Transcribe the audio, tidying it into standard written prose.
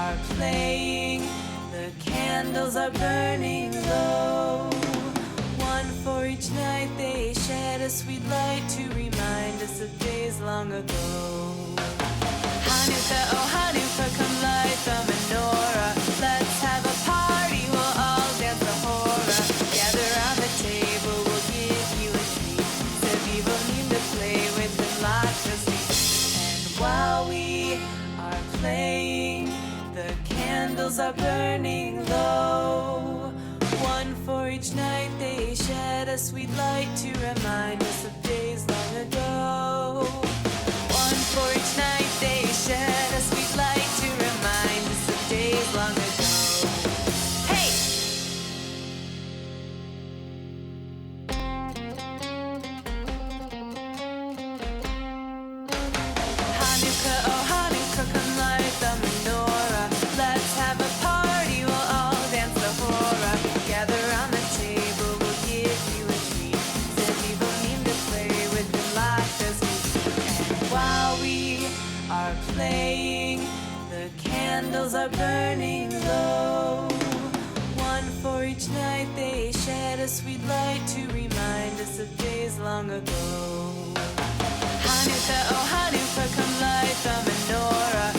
are playing, the candles are burning low. One for each night they shed a sweet light to remind us of days long ago. Hanukkah, oh Hanukkah, come light the menorah. Let's have a party, we'll all dance the hora. Gather round the table, we'll give you a treat. Sevgi will need to play with and lock the seats. And while we are playing, the candles are burning low. One for each night they shed a sweet light to remind us of days long ago. One for each night they shed a sweet light to remind us of days long ago. Hey! Hanukkah, oh Hanukkah, come light the menorah. Let's have a party, we'll all dance the hora. Gather round the table, we'll give you a treat. Said people need to play with the light as we and while we are playing, the candles are burning low. One for each night they shed a sweet light to remind us of days long ago. Hanukkah, oh Hanukkah, come light the menorah.